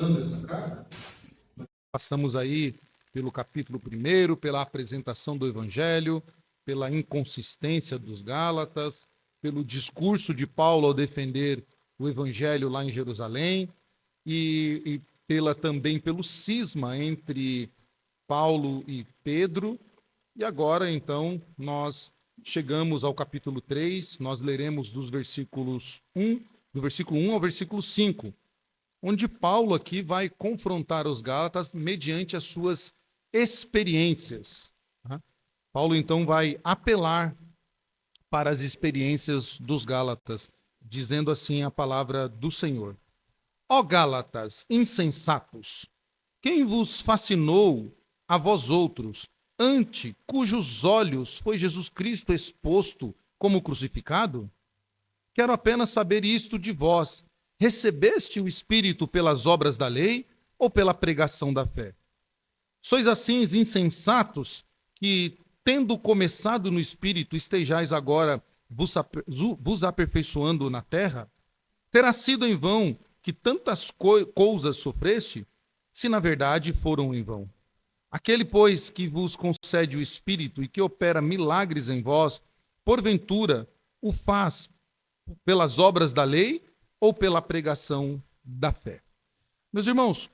estudando essa carta, passamos aí pelo capítulo 1, pela apresentação do Evangelho, pela inconsistência dos Gálatas, pelo discurso de Paulo ao defender o Evangelho lá em Jerusalém, e também pelo cisma entre Paulo e Pedro. E agora, então, nós chegamos ao capítulo 3, nós leremos do versículo 1 ao versículo 5, onde Paulo aqui vai confrontar os Gálatas mediante as suas experiências. Paulo, então, vai apelar para as experiências dos Gálatas, dizendo assim a palavra do Senhor. Ó Gálatas, insensatos, quem vos fascinou a vós outros, ante cujos olhos foi Jesus Cristo exposto como crucificado? Quero apenas saber isto de vós. Recebeste o Espírito pelas obras da lei ou pela pregação da fé? Sois assim insensatos que, tendo começado no Espírito, estejais agora vos aperfeiçoando na terra? Terá sido em vão que tantas coisas sofreste, se na verdade foram em vão. Aquele, pois, que vos concede o Espírito e que opera milagres em vós, porventura o faz pelas obras da lei ou pela pregação da fé? Meus irmãos,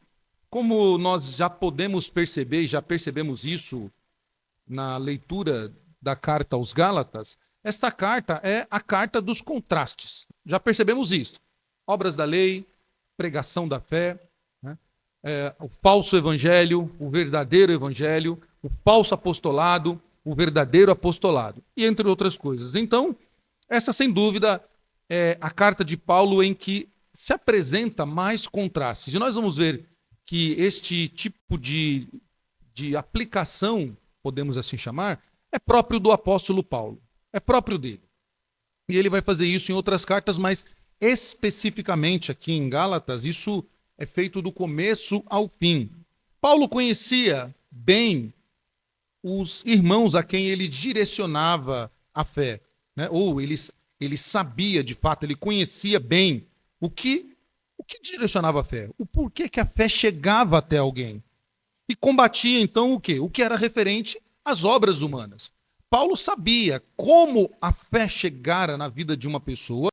como nós já podemos perceber, e já percebemos isso na leitura da carta aos Gálatas, esta carta é a carta dos contrastes. Já percebemos isso. Obras da lei, pregação da fé, né? O falso evangelho, o verdadeiro evangelho, o falso apostolado, o verdadeiro apostolado, e entre outras coisas. Então, essa sem dúvida é a carta de Paulo em que se apresenta mais contrastes. E nós vamos ver que este tipo de aplicação, podemos assim chamar, é próprio do apóstolo Paulo, é próprio dele. E ele vai fazer isso em outras cartas, mas especificamente aqui em Gálatas, isso é feito do começo ao fim. Paulo conhecia bem os irmãos a quem ele direcionava a fé, né? Ou ele sabia de fato, ele conhecia bem o que direcionava a fé, o porquê que a fé chegava até alguém. E combatia então o quê? O que era referente às obras humanas. Paulo sabia como a fé chegara na vida de uma pessoa,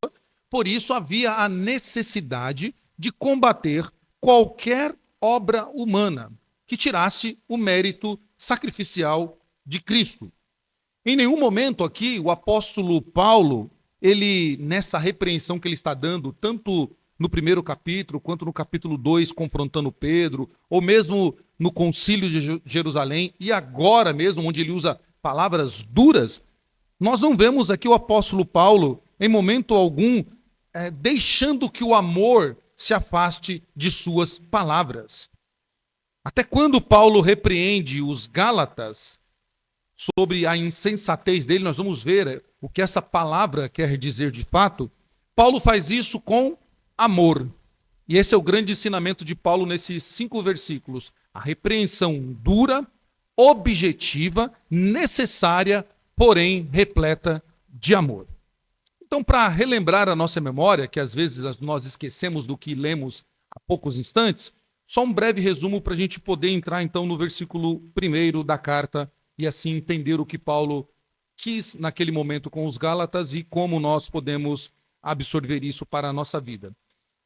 por isso havia a necessidade de combater qualquer obra humana que tirasse o mérito sacrificial de Cristo. Em nenhum momento aqui o apóstolo Paulo, ele nessa repreensão que ele está dando, tanto no primeiro capítulo, quanto no capítulo 2, confrontando Pedro, ou mesmo no concílio de Jerusalém, e agora mesmo, onde ele usa palavras duras, nós não vemos aqui o apóstolo Paulo, em momento algum, deixando que o amor se afaste de suas palavras. Até quando Paulo repreende os Gálatas sobre a insensatez dele, nós vamos ver o que essa palavra quer dizer de fato. Paulo faz isso com amor. E esse é o grande ensinamento de Paulo nesses 5 versículos. A repreensão dura, objetiva, necessária, porém repleta de amor. Então, para relembrar a nossa memória, que às vezes nós esquecemos do que lemos há poucos instantes, só um breve resumo para a gente poder entrar então no versículo 1 da carta e assim entender o que Paulo quis naquele momento com os Gálatas e como nós podemos absorver isso para a nossa vida.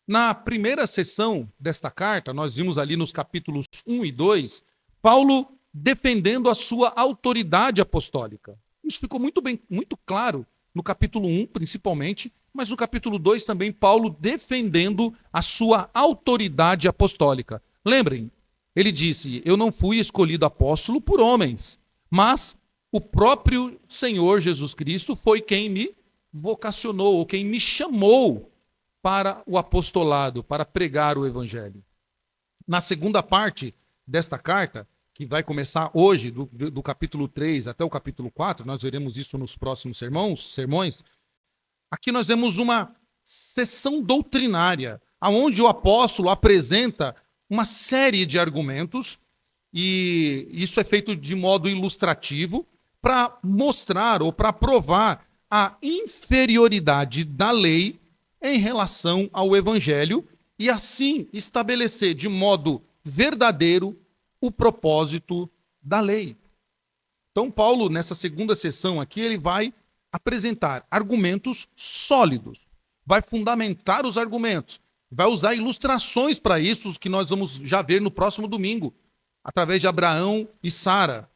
Na primeira sessão desta carta, nós vimos ali nos capítulos 1 e 2, Paulo defendendo a sua autoridade apostólica. Isso ficou muito claro no capítulo 1, principalmente, mas no capítulo 2 também, Paulo defendendo a sua autoridade apostólica. Lembrem, ele disse, eu não fui escolhido apóstolo por homens, mas o próprio Senhor Jesus Cristo foi quem me vocacionou, ou quem me chamou para o apostolado, para pregar o evangelho. Na segunda parte desta carta, que vai começar hoje, do capítulo 3 até o capítulo 4, nós veremos isso nos próximos sermões, aqui nós vemos uma sessão doutrinária, onde o apóstolo apresenta uma série de argumentos, e isso é feito de modo ilustrativo, para mostrar ou para provar a inferioridade da lei em relação ao evangelho e assim estabelecer de modo verdadeiro o propósito da lei. Então, Paulo, nessa segunda sessão aqui, ele vai apresentar argumentos sólidos, vai fundamentar os argumentos, vai usar ilustrações para isso, que nós vamos já ver no próximo domingo, através de Abraão e Sara.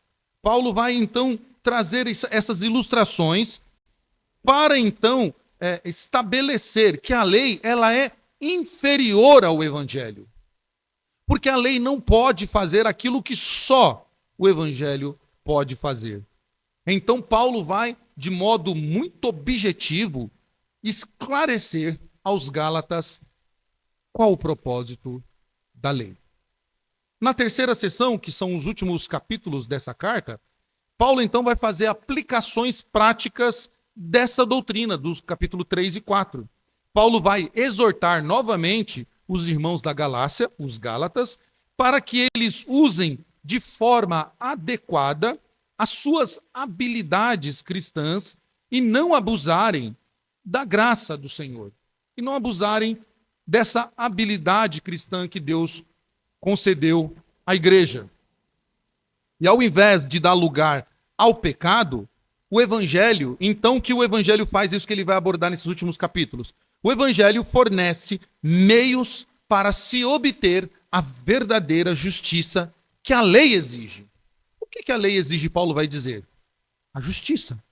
Paulo vai, então, trazer essas ilustrações para, então, estabelecer que a lei ela é inferior ao evangelho. Porque a lei não pode fazer aquilo que só o evangelho pode fazer. Então, Paulo vai, de modo muito objetivo, esclarecer aos Gálatas qual o propósito da lei. Na terceira sessão, que são os últimos capítulos dessa carta, Paulo então vai fazer aplicações práticas dessa doutrina, dos capítulos 3 e 4. Paulo vai exortar novamente os irmãos da Galácia, os Gálatas, para que eles usem de forma adequada as suas habilidades cristãs e não abusarem da graça do Senhor. E não abusarem dessa habilidade cristã que Deus concedeu à igreja. E ao invés de dar lugar ao pecado, o evangelho, então que o evangelho faz isso que ele vai abordar nesses últimos capítulos. O evangelho fornece meios para se obter a verdadeira justiça que a lei exige. O que a lei exige, Paulo vai dizer? A justiça.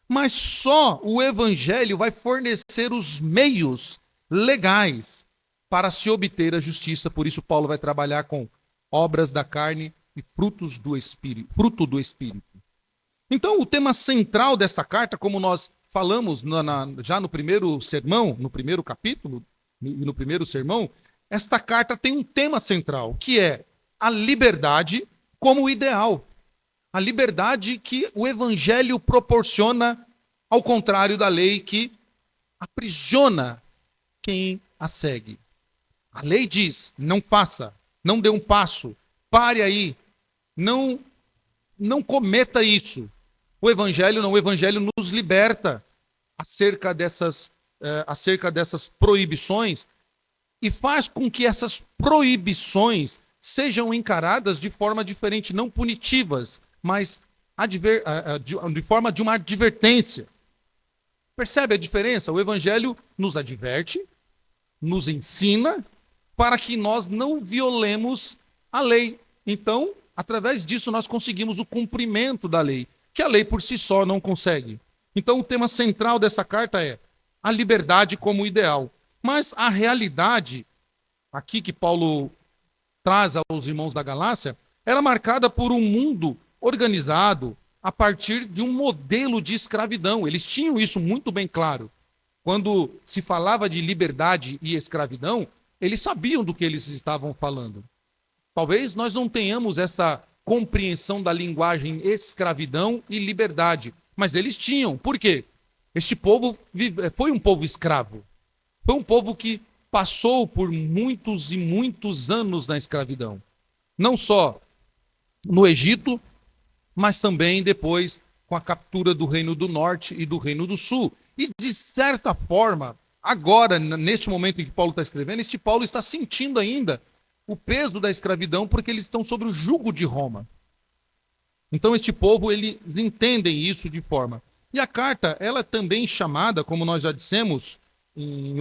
Mas só o evangelho vai fornecer os meios legais para se obter a justiça. Por isso Paulo vai trabalhar com obras da carne e frutos do Espírito, fruto do Espírito. Então, o tema central desta carta, como nós falamos já no primeiro sermão, no primeiro capítulo, no primeiro sermão, esta carta tem um tema central, que é a liberdade como ideal. A liberdade que o evangelho proporciona, ao contrário da lei que aprisiona quem a segue. A lei diz, não faça, não dê um passo, pare aí, não cometa isso. O evangelho não, o evangelho nos liberta acerca dessas proibições e faz com que essas proibições sejam encaradas de forma diferente, não punitivas, mas de forma de uma advertência. Percebe a diferença? O evangelho nos adverte, nos ensina, para que nós não violemos a lei. Então, através disso, nós conseguimos o cumprimento da lei, que a lei por si só não consegue. Então, o tema central dessa carta é a liberdade como ideal. Mas a realidade, aqui que Paulo traz aos irmãos da Galácia, era marcada por um mundo organizado a partir de um modelo de escravidão. Eles tinham isso muito bem claro. Quando se falava de liberdade e escravidão, eles sabiam do que eles estavam falando. Talvez nós não tenhamos essa compreensão da linguagem escravidão e liberdade, mas eles tinham. Por quê? Este povo foi um povo escravo. Foi um povo que passou por muitos e muitos anos na escravidão. Não só no Egito, mas também depois com a captura do Reino do Norte e do Reino do Sul. E, de certa forma, agora, neste momento em que Paulo está escrevendo, este Paulo está sentindo ainda o peso da escravidão porque eles estão sob o jugo de Roma. Então, este povo, eles entendem isso de forma. E a carta, ela é também chamada, como nós já dissemos em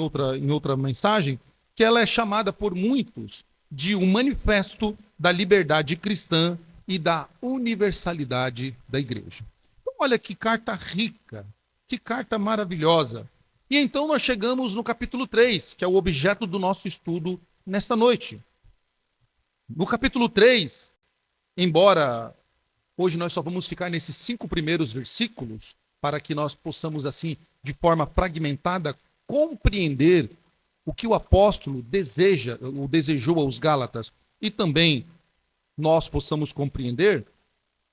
outra mensagem, que ela é chamada por muitos de um manifesto da liberdade cristã e da universalidade da igreja. Então, olha que carta rica, que carta maravilhosa. E então nós chegamos no capítulo 3, que é o objeto do nosso estudo nesta noite. No capítulo 3, embora hoje nós só vamos ficar nesses 5 primeiros versículos, para que nós possamos, assim, de forma fragmentada, compreender o que o apóstolo desejou aos Gálatas, e também nós possamos compreender,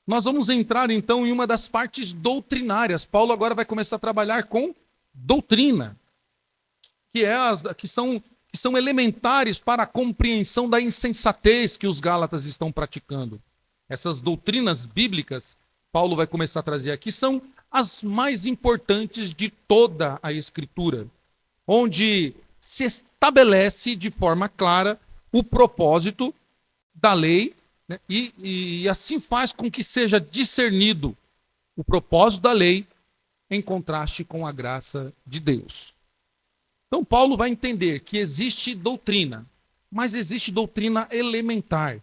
nós vamos entrar então em uma das partes doutrinárias. Paulo agora vai começar a trabalhar com doutrina, que são elementares para a compreensão da insensatez que os Gálatas estão praticando. Essas doutrinas bíblicas, Paulo vai começar a trazer aqui, são as mais importantes de toda a Escritura, onde se estabelece de forma clara o propósito da lei, né? E assim faz com que seja discernido o propósito da lei em contraste com a graça de Deus. Então, Paulo vai entender que existe doutrina, mas existe doutrina elementar.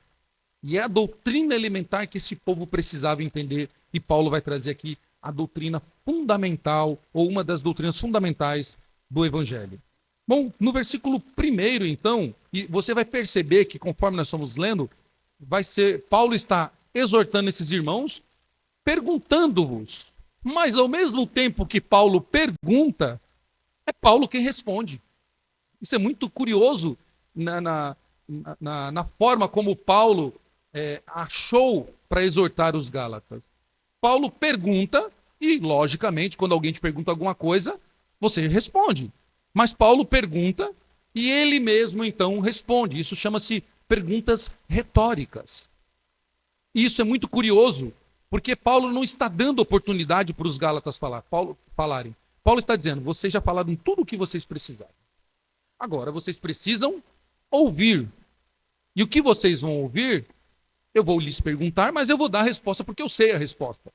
E é a doutrina elementar que esse povo precisava entender, e Paulo vai trazer aqui a doutrina fundamental, ou uma das doutrinas fundamentais do Evangelho. Bom, no versículo 1, então, e você vai perceber que conforme nós estamos lendo, Paulo está exortando esses irmãos, perguntando-vos, mas ao mesmo tempo que Paulo pergunta, é Paulo quem responde. Isso é muito curioso na forma como Paulo achou para exortar os Gálatas. Paulo pergunta e, logicamente, quando alguém te pergunta alguma coisa, você responde. Mas Paulo pergunta e ele mesmo, então, responde. Isso chama-se perguntas retóricas. E isso é muito curioso, porque Paulo não está dando oportunidade para os Gálatas falarem. Paulo está dizendo, vocês já falaram tudo o que vocês precisaram. Agora vocês precisam ouvir. E o que vocês vão ouvir, eu vou lhes perguntar, mas eu vou dar a resposta porque eu sei a resposta.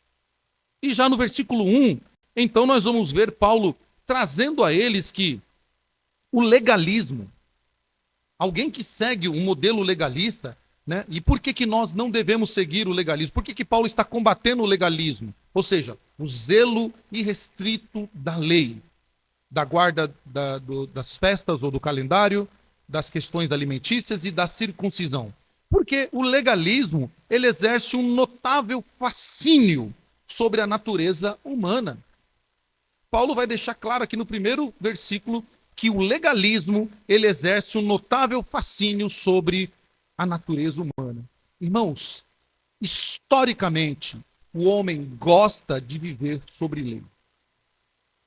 E já no versículo 1, então nós vamos ver Paulo trazendo a eles que o legalismo, alguém que segue um modelo legalista, né? E por que nós não devemos seguir o legalismo? Por que Paulo está combatendo o legalismo? Ou seja, o zelo irrestrito da lei, da guarda das festas ou do calendário, das questões alimentícias e da circuncisão. Porque o legalismo, ele exerce um notável fascínio sobre a natureza humana. Paulo vai deixar claro aqui no primeiro versículo que o legalismo, ele exerce um notável fascínio sobre a natureza humana. Irmãos, historicamente, o homem gosta de viver sobre lei.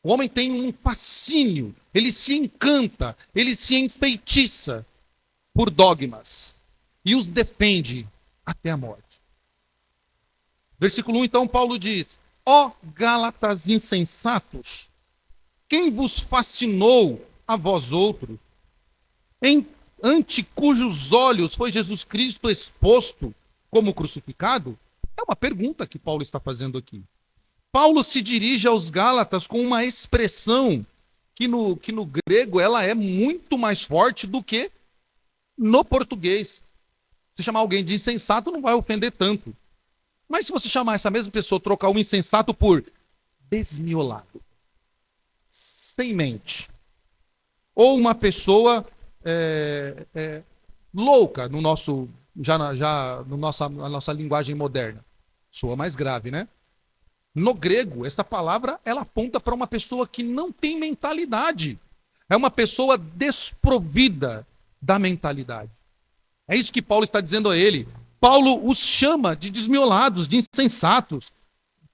O homem tem um fascínio, ele se encanta, ele se enfeitiça por dogmas e os defende até a morte. Versículo 1, então, Paulo diz: ó Gálatas insensatos, quem vos fascinou a vós outros, ante cujos olhos foi Jesus Cristo exposto como crucificado? É uma pergunta que Paulo está fazendo aqui. Paulo se dirige aos Gálatas com uma expressão que no grego ela é muito mais forte do que no português. Se chamar alguém de insensato não vai ofender tanto. Mas se você chamar essa mesma pessoa, trocar o insensato por desmiolado, sem mente, ou uma pessoa louca no nosso na nossa linguagem moderna, soa mais grave, né? No grego, essa palavra ela aponta para uma pessoa que não tem mentalidade. É uma pessoa desprovida da mentalidade. É isso que Paulo está dizendo a ele. Paulo os chama de desmiolados, de insensatos,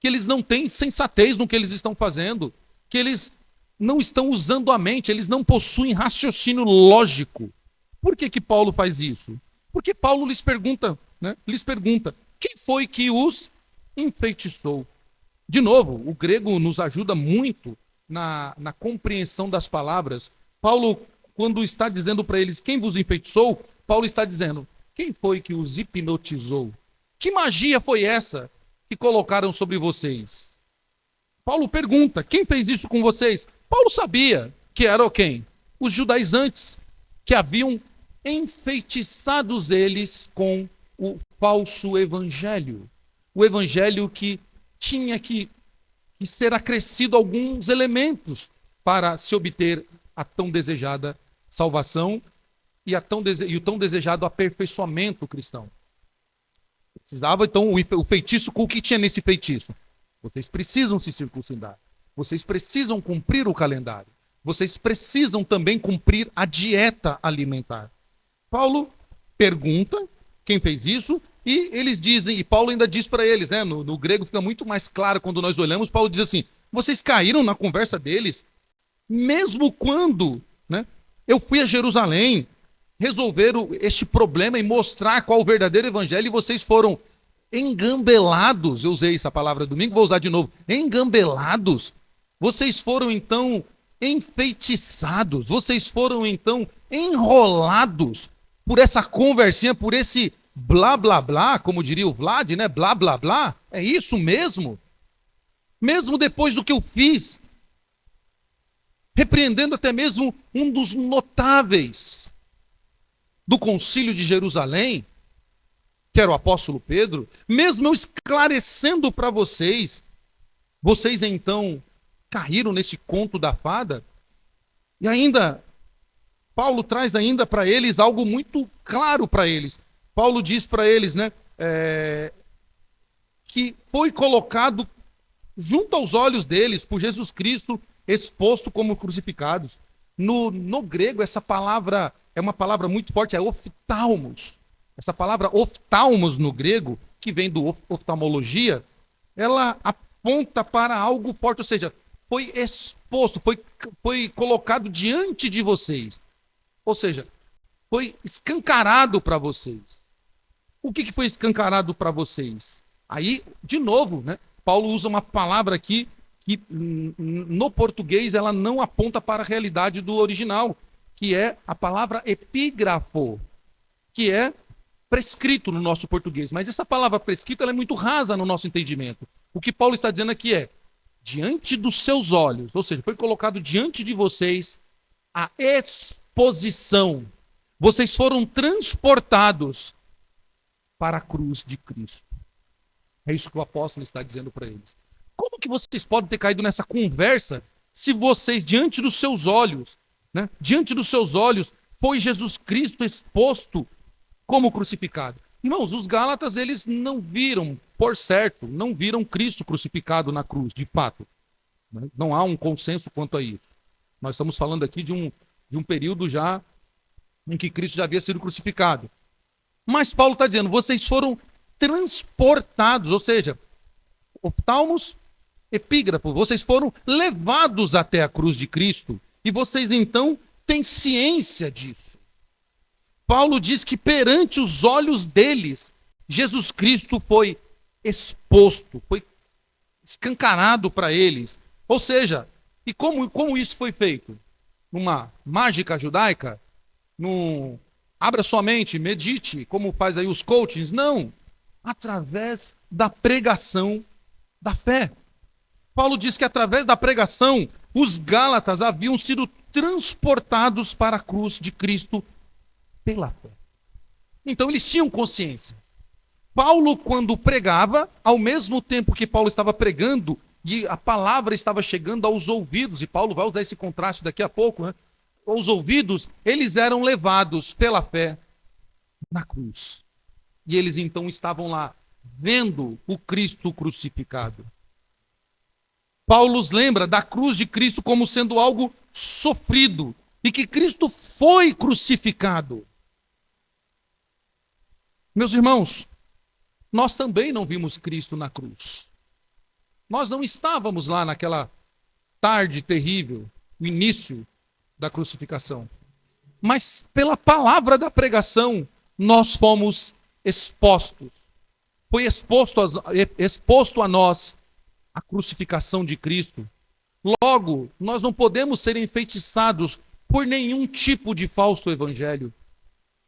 que eles não têm sensatez no que eles estão fazendo, que eles não estão usando a mente, eles não possuem raciocínio lógico. Por que Paulo faz isso? Porque Paulo lhes pergunta, quem foi que os enfeitiçou? De novo, o grego nos ajuda muito na compreensão das palavras. Paulo, quando está dizendo para eles quem vos enfeitiçou, Paulo está dizendo, quem foi que os hipnotizou? Que magia foi essa que colocaram sobre vocês? Paulo pergunta, quem fez isso com vocês? Paulo sabia que eram quem? Os judaizantes, que haviam enfeitiçados eles com o falso evangelho. O evangelho que tinha que ser acrescido alguns elementos para se obter a tão desejada salvação e o tão desejado aperfeiçoamento cristão. Precisava, então, o feitiço, com o que tinha nesse feitiço? Vocês precisam se circuncidar. Vocês precisam cumprir o calendário. Vocês precisam também cumprir a dieta alimentar. Paulo pergunta quem fez isso, e eles dizem, e Paulo ainda diz para eles, né? No grego fica muito mais claro quando nós olhamos, Paulo diz assim, vocês caíram na conversa deles, mesmo quando, né, eu fui a Jerusalém resolver este problema e mostrar qual o verdadeiro evangelho, e vocês foram engambelados, eu usei essa palavra domingo, vou usar de novo, engambelados, vocês foram então enfeitiçados, vocês foram então enrolados por essa conversinha, por esse blá blá blá, como diria o Vlad, né? Blá blá blá. É isso mesmo? Mesmo depois do que eu fiz, repreendendo até mesmo um dos notáveis do Concílio de Jerusalém, que era o apóstolo Pedro, mesmo eu esclarecendo para vocês, vocês então caíram nesse conto da fada, e ainda, Paulo traz ainda para eles algo muito claro para eles. Paulo diz para eles, né, que foi colocado junto aos olhos deles por Jesus Cristo, exposto como crucificados. No grego, essa palavra é uma palavra muito forte, é oftalmos. Essa palavra oftalmos no grego, que vem do oftalmologia, ela aponta para algo forte, ou seja, foi exposto, foi colocado diante de vocês. Ou seja, foi escancarado para vocês. O que foi escancarado para vocês? Aí, de novo, né, Paulo usa uma palavra aqui que no português ela não aponta para a realidade do original, que é a palavra epígrafo, que é prescrito no nosso português. Mas essa palavra prescrito ela é muito rasa no nosso entendimento. O que Paulo está dizendo aqui é, diante dos seus olhos, ou seja, foi colocado diante de vocês a exposição. Vocês foram transportados para a cruz de Cristo. É isso que o apóstolo está dizendo para eles. Como que vocês podem ter caído nessa conversa se vocês, diante dos seus olhos, né, diante dos seus olhos, foi Jesus Cristo exposto como crucificado? Irmãos, os Gálatas, eles não viram, por certo, não viram Cristo crucificado na cruz, de fato. Não há um consenso quanto a isso. Nós estamos falando aqui de um período já em que Cristo já havia sido crucificado. Mas Paulo está dizendo, vocês foram transportados, ou seja, oftalmos, epígrafo, vocês foram levados até a cruz de Cristo e vocês então têm ciência disso. Paulo diz que perante os olhos deles, Jesus Cristo foi exposto, foi escancarado para eles. Ou seja, e como isso foi feito? Numa mágica judaica? Abra sua mente, medite, como faz aí os coachings? Não. Através da pregação da fé. Paulo diz que através da pregação, os Gálatas haviam sido transportados para a cruz de Cristo pela fé. Então eles tinham consciência. Paulo, quando pregava, ao mesmo tempo que Paulo estava pregando, e a palavra estava chegando aos ouvidos, e Paulo vai usar esse contraste daqui a pouco, né? Os ouvidos, eles eram levados pela fé na cruz. E eles então estavam lá, vendo o Cristo crucificado. Paulo os lembra da cruz de Cristo como sendo algo sofrido, e que Cristo foi crucificado. Meus irmãos, nós também não vimos Cristo na cruz. Nós não estávamos lá naquela tarde terrível, o início da crucificação. Mas pela palavra da pregação, nós fomos expostos. Foi exposto a nós a crucificação de Cristo. Logo, nós não podemos ser enfeitiçados por nenhum tipo de falso evangelho.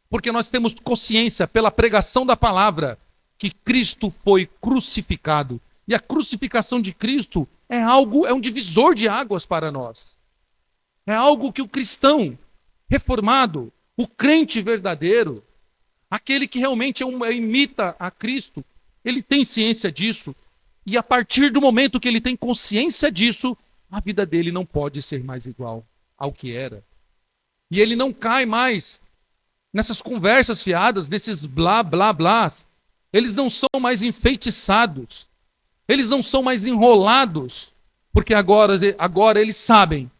Porque nós temos consciência, pela pregação da palavra, que Cristo foi crucificado. E a crucificação de Cristo é um divisor de águas para nós. É algo que o cristão reformado, o crente verdadeiro, aquele que realmente imita a Cristo, ele tem ciência disso. E a partir do momento que ele tem consciência disso, a vida dele não pode ser mais igual ao que era. E ele não cai mais nessas conversas fiadas, nesses blá, blá, blás. Eles não são mais enfeitiçados. Eles não são mais enrolados. Porque agora eles sabem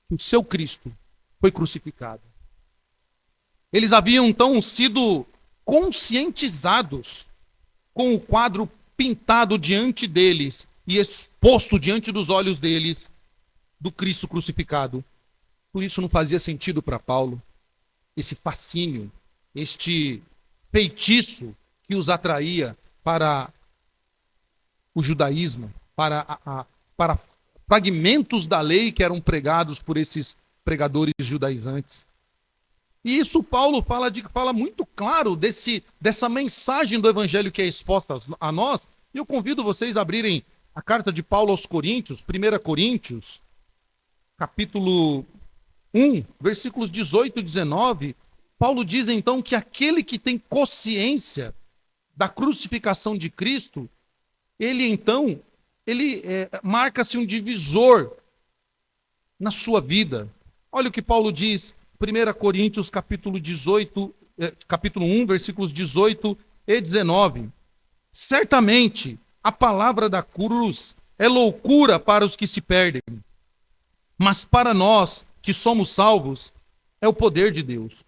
que o seu Cristo foi crucificado. Eles haviam então sido conscientizados com o quadro pintado diante deles e exposto diante dos olhos deles do Cristo crucificado. Por isso não fazia sentido para Paulo esse fascínio, este feitiço que os atraía para o judaísmo, para fragmentos da lei que eram pregados por esses pregadores judaizantes. E isso Paulo fala muito claro dessa mensagem do evangelho que é exposta a nós. E eu convido vocês a abrirem a carta de Paulo aos Coríntios, 1 Coríntios, capítulo 1, versículos 18 e 19. Paulo diz então que aquele que tem consciência da crucificação de Cristo, ele marca-se um divisor na sua vida. Olha o que Paulo diz, 1 Coríntios capítulo 1, versículos 18 e 19. Certamente a palavra da cruz é loucura para os que se perdem, mas para nós que somos salvos é o poder de Deus.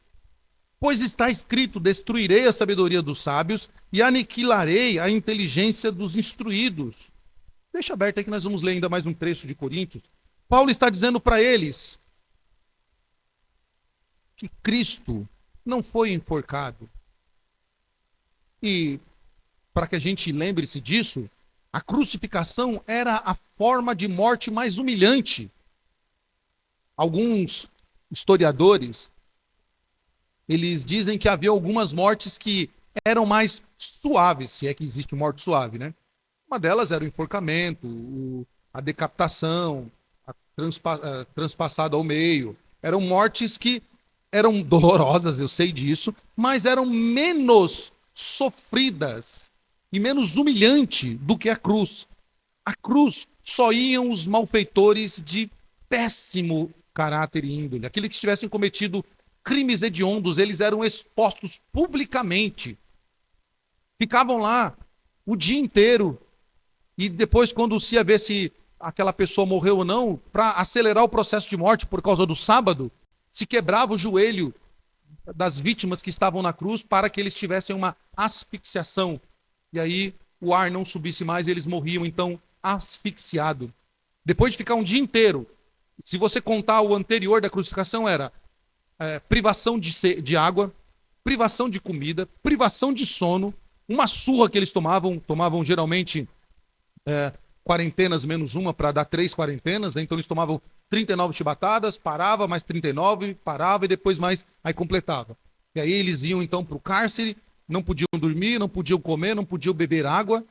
Pois está escrito: destruirei a sabedoria dos sábios e aniquilarei a inteligência dos instruídos. Deixa aberto aí que nós vamos ler ainda mais um trecho de Coríntios. Paulo está dizendo para eles que Cristo não foi enforcado. E para que a gente lembre-se disso, a crucificação era a forma de morte mais humilhante. Alguns historiadores, eles dizem que havia algumas mortes que eram mais suaves, se é que existe morte suave, né? Uma delas era o enforcamento, a decapitação, a transpassada ao meio. Eram mortes que eram dolorosas, eu sei disso, mas eram menos sofridas e menos humilhante do que a cruz. A cruz só iam os malfeitores de péssimo caráter e índole. Aqueles que tivessem cometido crimes hediondos, eles eram expostos publicamente. Ficavam lá o dia inteiro. E depois, quando se ia ver se aquela pessoa morreu ou não, para acelerar o processo de morte por causa do sábado, se quebrava o joelho das vítimas que estavam na cruz para que eles tivessem uma asfixiação. E aí o ar não subisse mais e eles morriam, então, asfixiados. Depois de ficar um dia inteiro, se você contar o anterior da crucificação, era privação de água, privação de comida, privação de sono, uma surra que eles tomavam geralmente quarentenas menos uma para dar 3 quarentenas, né? Então eles tomavam 39 chibatadas, parava, mais 39, parava e depois mais, aí completava. E aí eles iam então para o cárcere, não podiam dormir, não podiam comer, não podiam beber água,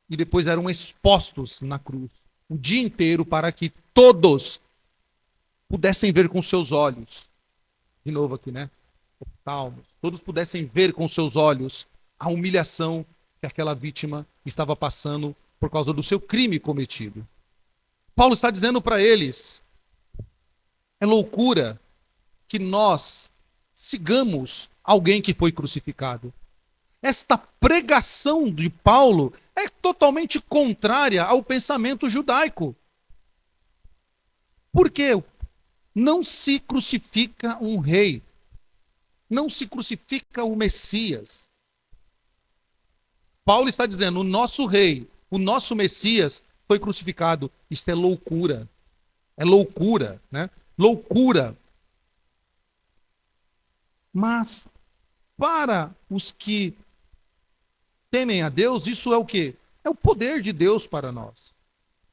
e depois eram expostos na cruz o dia inteiro para que todos pudessem ver com seus olhos. De novo aqui, né? Calmos. Todos pudessem ver com seus olhos a humilhação que aquela vítima estava passando por causa do seu crime cometido. Paulo está dizendo para eles: é loucura que nós sigamos alguém que foi crucificado. Esta pregação de Paulo é totalmente contrária ao pensamento judaico. Por quê? Não se crucifica um rei. Não se crucifica o Messias. Paulo está dizendo: o nosso rei, o nosso Messias foi crucificado. Isto é loucura. É loucura, né? Loucura. Mas para os que temem a Deus, isso é o quê? É o poder de Deus para nós.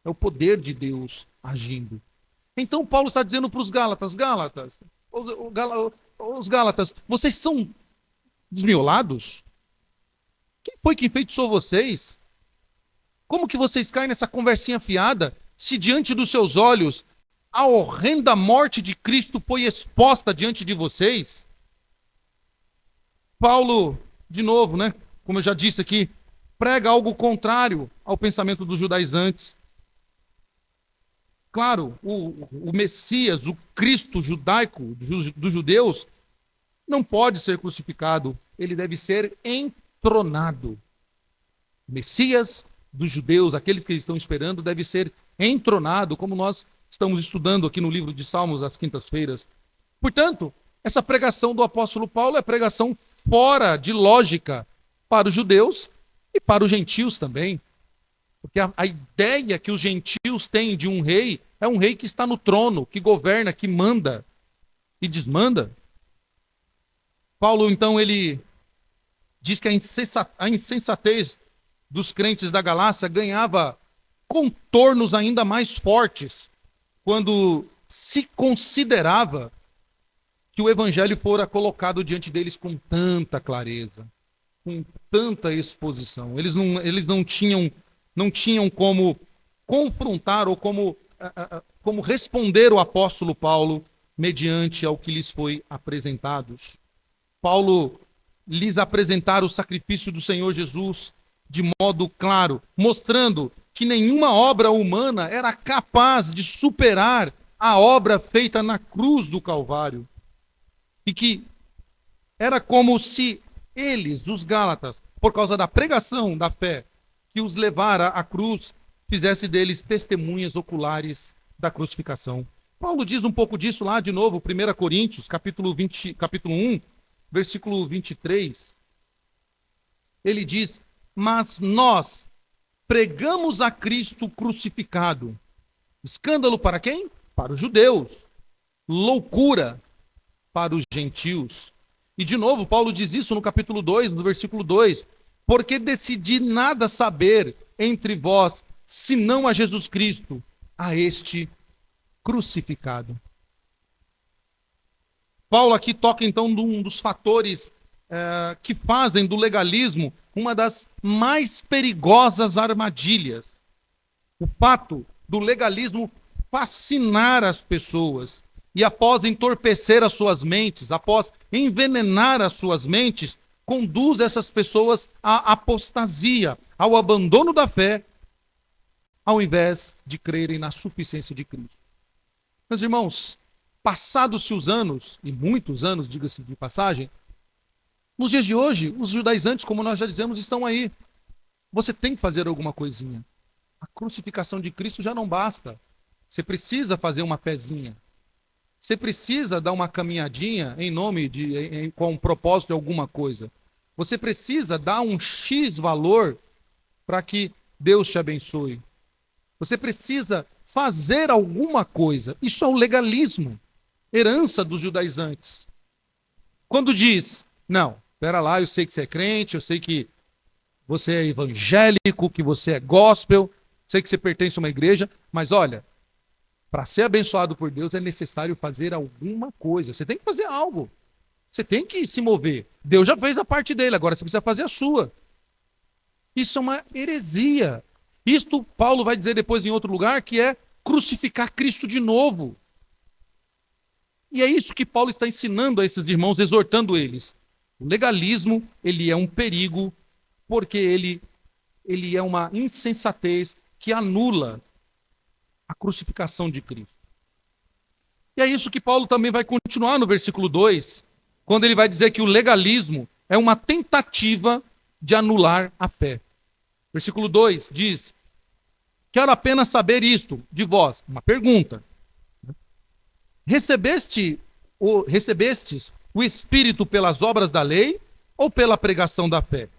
É o poder de Deus agindo. Então Paulo está dizendo para os Gálatas: os Gálatas, vocês são desmiolados? Quem foi que enfeitiçou vocês? Como que vocês caem nessa conversinha fiada, se diante dos seus olhos a horrenda morte de Cristo foi exposta diante de vocês? Paulo, de novo, né? Como eu já disse aqui, prega algo contrário ao pensamento dos judaizantes. Claro, o Messias, o Cristo judaico dos judeus, não pode ser crucificado. Ele deve ser entronado. O Messias dos judeus, aqueles que eles estão esperando, deve ser entronado, como nós estamos estudando aqui no livro de Salmos às quintas-feiras. Portanto, essa pregação do apóstolo Paulo é pregação fora de lógica para os judeus e para os gentios também. Porque a ideia que os gentios têm de um rei é um rei que está no trono, que governa, que manda e desmanda. Paulo, então, ele diz que a insensatez dos crentes da Galácia ganhava contornos ainda mais fortes quando se considerava que o evangelho fora colocado diante deles com tanta clareza, com tanta exposição. Eles não tinham como confrontar ou como responder o apóstolo Paulo mediante ao que lhes foi apresentados. Paulo lhes apresentar o sacrifício do Senhor Jesus de modo claro, mostrando que nenhuma obra humana era capaz de superar a obra feita na cruz do Calvário. E que era como se eles, os Gálatas, por causa da pregação da fé que os levara à cruz, fizesse deles testemunhas oculares da crucificação. Paulo diz um pouco disso lá de novo, 1 Coríntios, capítulo 1, versículo 23. Ele diz: mas nós pregamos a Cristo crucificado. Escândalo para quem? Para os judeus. Loucura para os gentios. E de novo, Paulo diz isso no capítulo 2, no versículo 2. Porque decidi nada saber entre vós, senão a Jesus Cristo, a este crucificado. Paulo aqui toca então num dos fatores que fazem do legalismo uma das mais perigosas armadilhas. O fato do legalismo fascinar as pessoas e após entorpecer as suas mentes, após envenenar as suas mentes, conduz essas pessoas à apostasia, ao abandono da fé, ao invés de crerem na suficiência de Cristo. Meus irmãos, passados-se os anos, e muitos anos, diga-se de passagem, nos dias de hoje, os judaizantes, como nós já dizemos, estão aí. Você tem que fazer alguma coisinha. A crucificação de Cristo já não basta. Você precisa fazer uma pezinha. Você precisa dar uma caminhadinha com o propósito de alguma coisa. Você precisa dar um X valor para que Deus te abençoe. Você precisa fazer alguma coisa. Isso é o legalismo, herança dos judaizantes. Quando diz, não, espera lá, eu sei que você é crente, eu sei que você é evangélico, que você é gospel, sei que você pertence a uma igreja, mas olha, para ser abençoado por Deus é necessário fazer alguma coisa. Você tem que fazer algo. Você tem que se mover. Deus já fez a parte dele, agora você precisa fazer a sua. Isso é uma heresia. Isto Paulo vai dizer depois em outro lugar, que é crucificar Cristo de novo. E é isso que Paulo está ensinando a esses irmãos, exortando eles. O legalismo, ele é um perigo, porque ele é uma insensatez que anula a crucificação de Cristo. E é isso que Paulo também vai continuar no versículo 2, quando ele vai dizer que o legalismo é uma tentativa de anular a fé. Versículo 2 diz: quero apenas saber isto de vós. Uma pergunta. Recebestes o Espírito pelas obras da lei ou pela pregação da fé?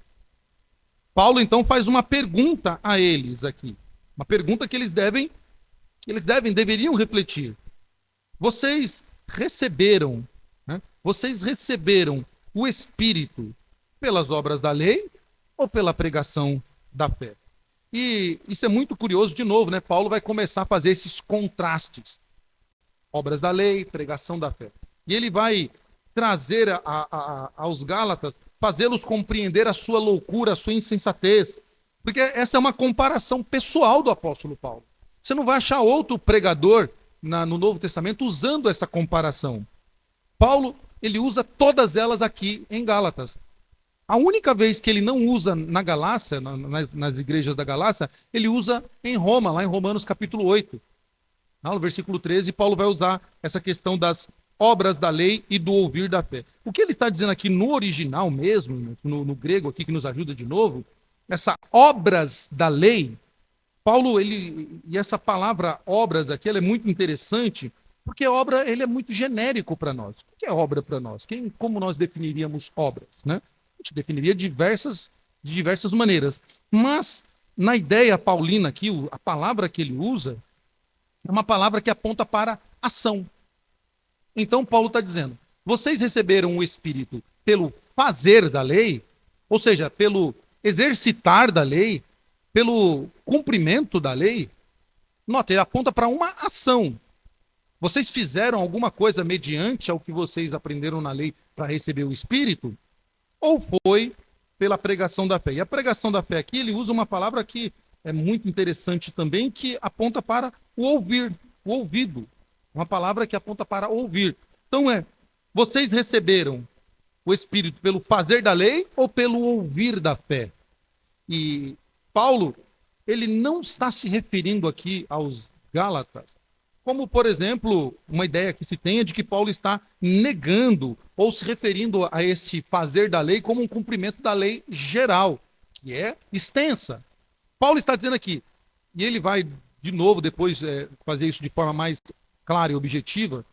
Paulo então faz uma pergunta a eles aqui. Uma pergunta que deveriam refletir. Vocês receberam o Espírito pelas obras da lei ou pela pregação da fé? E isso é muito curioso, de novo, né? Paulo vai começar a fazer esses contrastes. Obras da lei, pregação da fé. E ele vai trazer aos Gálatas, fazê-los compreender a sua loucura, a sua insensatez. Porque essa é uma comparação pessoal do apóstolo Paulo. Você não vai achar outro pregador no Novo Testamento usando essa comparação. Paulo, ele usa todas elas aqui em Gálatas. A única vez que ele não usa na Galácia, nas igrejas da Galácia, ele usa em Roma, lá em Romanos capítulo 8. No versículo 13, Paulo vai usar essa questão das obras da lei e do ouvir da fé. O que ele está dizendo aqui no original mesmo, no grego aqui que nos ajuda de novo, essa obras da lei, Paulo, e essa palavra obras aqui, ela é muito interessante, porque obra, ele é muito genérico para nós. O que é obra para nós? Como nós definiríamos obras, né? A gente definiria de diversas maneiras. Mas, na ideia paulina aqui, a palavra que ele usa é uma palavra que aponta para ação. Então, Paulo está dizendo, vocês receberam o Espírito pelo fazer da lei, ou seja, pelo exercitar da lei, pelo cumprimento da lei, nota, ele aponta para uma ação. Vocês fizeram alguma coisa mediante ao que vocês aprenderam na lei para receber o Espírito? Ou foi pela pregação da fé? E a pregação da fé aqui, ele usa uma palavra que é muito interessante também, que aponta para o ouvir, o ouvido. Uma palavra que aponta para ouvir. Então vocês receberam o Espírito pelo fazer da lei ou pelo ouvir da fé? E Paulo, ele não está se referindo aqui aos Gálatas, como, por exemplo, uma ideia que se tem é de que Paulo está negando ou se referindo a esse fazer da lei como um cumprimento da lei geral, que é extensa. Paulo está dizendo aqui, e ele vai de novo depois fazer isso de forma mais clara e objetiva,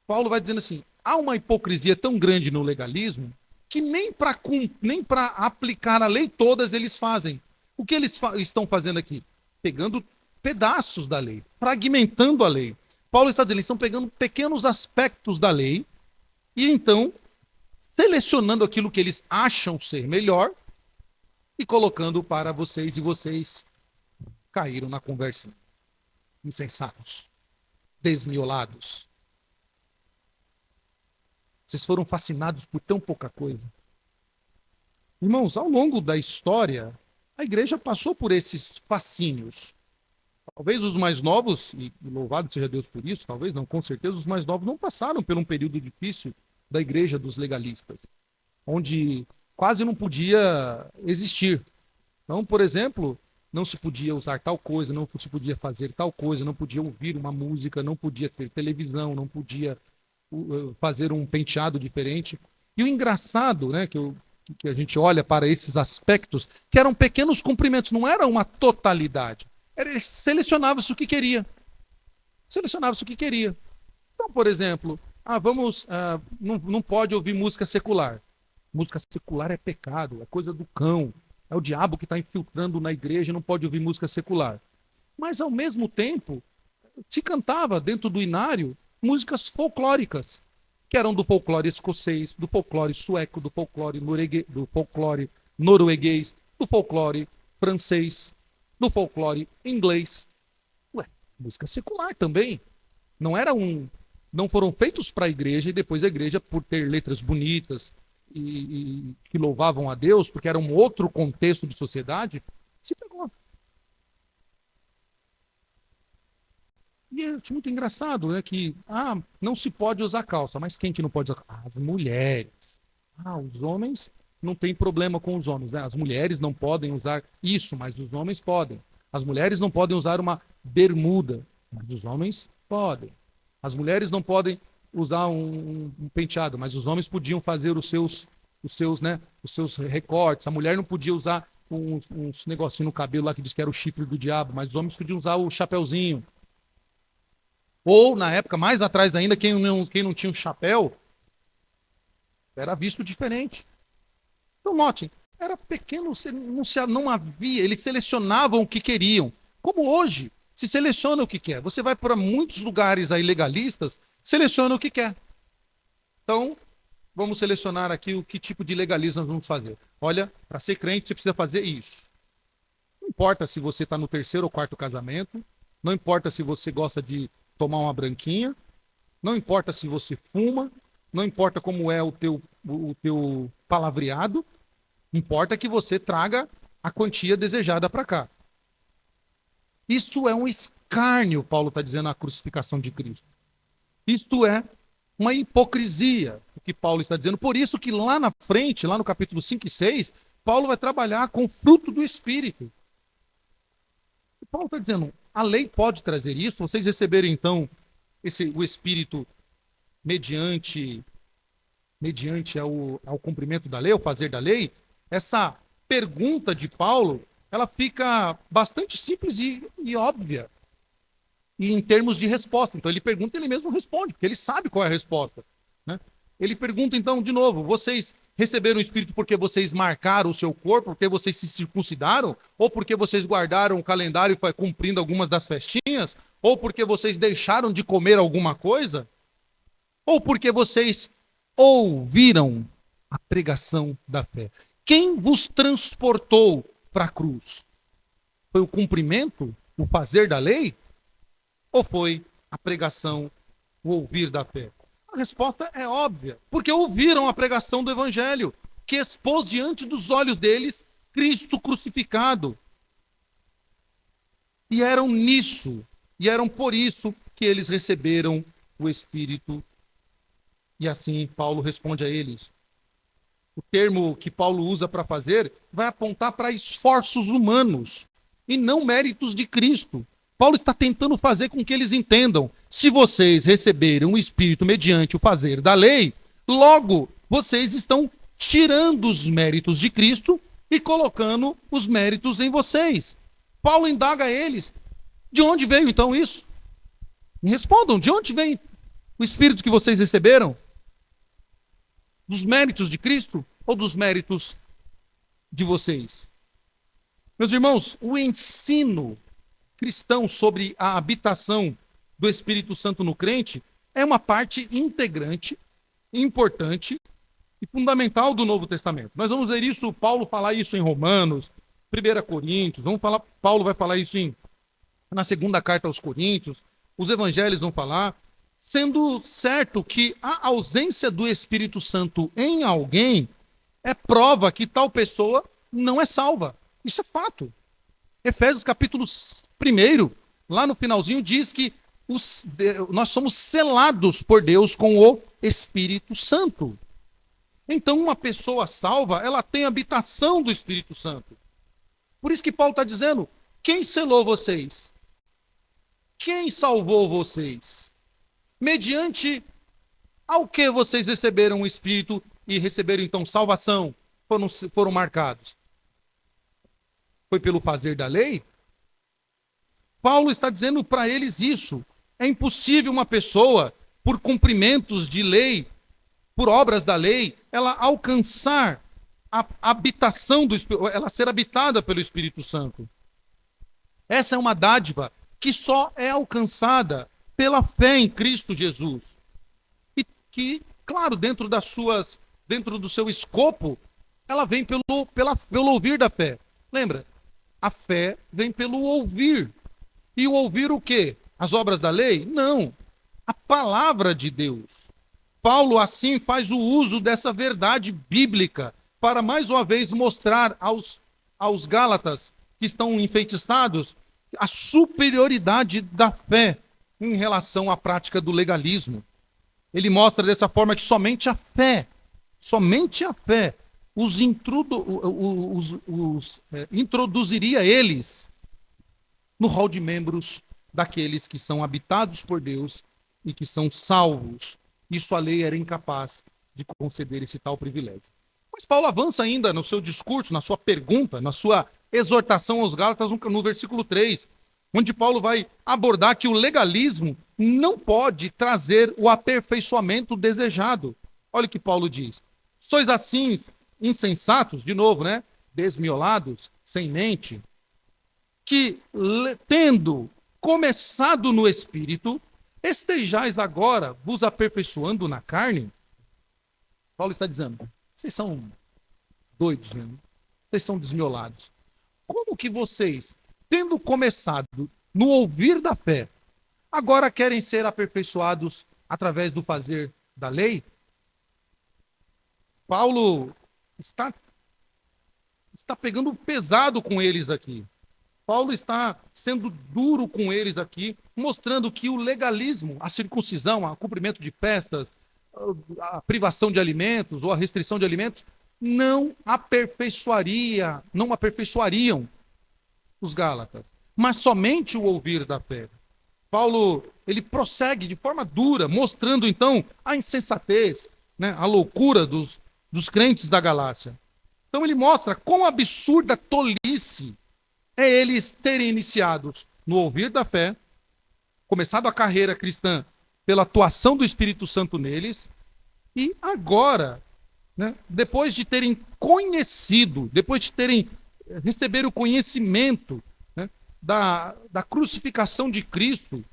Paulo vai dizendo assim, há uma hipocrisia tão grande no legalismo que nem para aplicar a lei todas eles fazem. O que eles estão fazendo aqui? Pegando pedaços da lei, fragmentando a lei. Paulo está dizendo, eles estão pegando pequenos aspectos da lei e então selecionando aquilo que eles acham ser melhor e colocando para vocês, e vocês caíram na conversa. Insensatos, desmiolados. Vocês foram fascinados por tão pouca coisa. Irmãos, ao longo da história, a igreja passou por esses fascínios. Talvez os mais novos, e louvado seja Deus por isso, talvez não, com certeza os mais novos não passaram por um período difícil da igreja dos legalistas, onde quase não podia existir. Então, por exemplo, não se podia usar tal coisa, não se podia fazer tal coisa, não podia ouvir uma música, não podia ter televisão, não podia fazer um penteado diferente. E o engraçado, né, que a gente olha para esses aspectos, que eram pequenos cumprimentos, não era uma totalidade. Selecionava-se o que queria. Selecionava-se o que queria. Então, por exemplo, não pode ouvir música secular. Música secular é pecado, é coisa do cão. É o diabo que está infiltrando na igreja, não pode ouvir música secular. Mas, ao mesmo tempo, se cantava dentro do inário músicas folclóricas, que eram do folclore escocês, do folclore sueco, do folclore norueguês, do folclore francês, do folclore inglês. Música secular também. Não foram feitos para a igreja e depois a igreja, por ter letras bonitas e que louvavam a Deus, porque era um outro contexto de sociedade, se pegou. E é muito engraçado, né, que não se pode usar calça, mas quem que não pode usar? As mulheres. Os homens não tem problema com os homens, né? As mulheres não podem usar isso, mas os homens podem. As mulheres não podem usar uma bermuda, mas os homens podem. As mulheres não podem usar um penteado, mas os homens podiam fazer os seus recortes. A mulher não podia usar uns negocinho no cabelo lá que diz que era o chifre do diabo, mas os homens podiam usar o chapéuzinho. Ou, na época, mais atrás ainda, quem não tinha um chapéu era visto diferente. Então, notem, era pequeno, não havia, eles selecionavam o que queriam. Como hoje, se seleciona o que quer. Você vai para muitos lugares aí legalistas, seleciona o que quer. Então, vamos selecionar aqui o que tipo de legalismo nós vamos fazer. Olha, para ser crente, você precisa fazer isso. Não importa se você está no 3º ou 4º casamento, não importa se você gosta de tomar uma branquinha, não importa se você fuma, não importa como é o teu palavreado, importa que você traga a quantia desejada para cá. Isto é um escárnio, Paulo está dizendo, na crucificação de Cristo. Isto é uma hipocrisia, o que Paulo está dizendo. Por isso que lá na frente, lá no capítulo 5 e 6, Paulo vai trabalhar com o fruto do Espírito. E Paulo está dizendo, a lei pode trazer isso, vocês receberam então o Espírito mediante ao cumprimento da lei, ao fazer da lei. Essa pergunta de Paulo, ela fica bastante simples e óbvia e em termos de resposta. Então ele pergunta e ele mesmo responde, porque ele sabe qual é a resposta, né? Ele pergunta então de novo, vocês receberam o Espírito porque vocês marcaram o seu corpo, porque vocês se circuncidaram, ou porque vocês guardaram o calendário e foi cumprindo algumas das festinhas, ou porque vocês deixaram de comer alguma coisa, ou porque vocês ouviram a pregação da fé? Quem vos transportou para a cruz? Foi o cumprimento, o fazer da lei? Ou foi a pregação, o ouvir da fé? A resposta é óbvia, porque ouviram a pregação do evangelho, que expôs diante dos olhos deles Cristo crucificado. E eram por isso que eles receberam o Espírito. E assim Paulo responde a eles. O termo que Paulo usa para fazer vai apontar para esforços humanos e não méritos de Cristo. Paulo está tentando fazer com que eles entendam: se vocês receberam o Espírito mediante o fazer da lei, logo vocês estão tirando os méritos de Cristo e colocando os méritos em vocês. Paulo indaga a eles: de onde veio então isso? Me respondam, de onde vem o Espírito que vocês receberam? Dos méritos de Cristo ou dos méritos de vocês? Meus irmãos, o ensino cristão sobre a habitação do Espírito Santo no crente é uma parte integrante, importante e fundamental do Novo Testamento. Nós vamos ver isso, Paulo falar isso em Romanos, 1 Coríntios, Paulo vai falar isso na segunda carta aos Coríntios, os evangelhos vão falar, sendo certo que a ausência do Espírito Santo em alguém é prova que tal pessoa não é salva. Isso é fato. Efésios capítulo 1, lá no finalzinho, diz que nós somos selados por Deus com o Espírito Santo. Então, uma pessoa salva, ela tem habitação do Espírito Santo. Por isso que Paulo está dizendo: quem selou vocês? Quem salvou vocês? Mediante ao que vocês receberam o Espírito e receberam então salvação? Foram marcados? Foi pelo fazer da lei? Paulo está dizendo para eles isso. É impossível uma pessoa, por cumprimentos de lei, por obras da lei, ela alcançar a habitação do Espírito, ela ser habitada pelo Espírito Santo. Essa é uma dádiva que só é alcançada pela fé em Cristo Jesus. E que, claro, dentro do seu escopo, ela vem pelo ouvir da fé. Lembra? A fé vem pelo ouvir. E o ouvir o quê? As obras da lei? Não. A palavra de Deus. Paulo, assim, faz o uso dessa verdade bíblica para, mais uma vez, mostrar aos Gálatas que estão enfeitiçados a superioridade da fé em relação à prática do legalismo. Ele mostra dessa forma que somente a fé introduziria eles no rol de membros daqueles que são habitados por Deus e que são salvos. Isso a lei era incapaz de conceder esse tal privilégio. Mas Paulo avança ainda no seu discurso, na sua pergunta, na sua exortação aos Gálatas, no versículo 3, onde Paulo vai abordar que o legalismo não pode trazer o aperfeiçoamento desejado. Olha o que Paulo diz: sois assim insensatos, de novo, né? Desmiolados, sem mente, que tendo começado no Espírito, estejais agora vos aperfeiçoando na carne? Paulo está dizendo: vocês são doidos, né? Vocês são desmiolados. Como que vocês, tendo começado no ouvir da fé, agora querem ser aperfeiçoados através do fazer da lei? Paulo está pegando pesado com eles aqui. Paulo está sendo duro com eles aqui, mostrando que o legalismo, a circuncisão, o cumprimento de festas, a privação de alimentos ou a restrição de alimentos, não aperfeiçoariam os Gálatas, mas somente o ouvir da fé. Paulo, ele prossegue de forma dura, mostrando então a insensatez, né, a loucura dos crentes da Galácia. Então ele mostra quão absurda tolice é eles terem iniciado no ouvir da fé, começado a carreira cristã pela atuação do Espírito Santo neles, e agora, né, depois de terem conhecido, depois de terem receber o conhecimento, né, da crucificação de Cristo,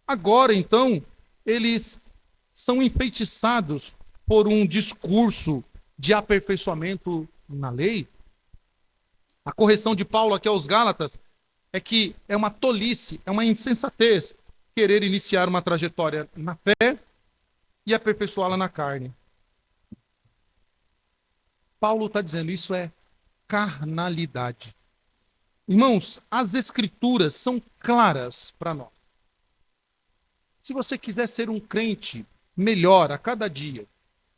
agora então eles são enfeitiçados por um discurso de aperfeiçoamento na lei. A correção de Paulo aqui aos Gálatas é que é uma tolice, é uma insensatez querer iniciar uma trajetória na fé e aperfeiçoá-la na carne. Paulo está dizendo isso é carnalidade. Irmãos, as escrituras são claras para nós. Se você quiser ser um crente melhor a cada dia,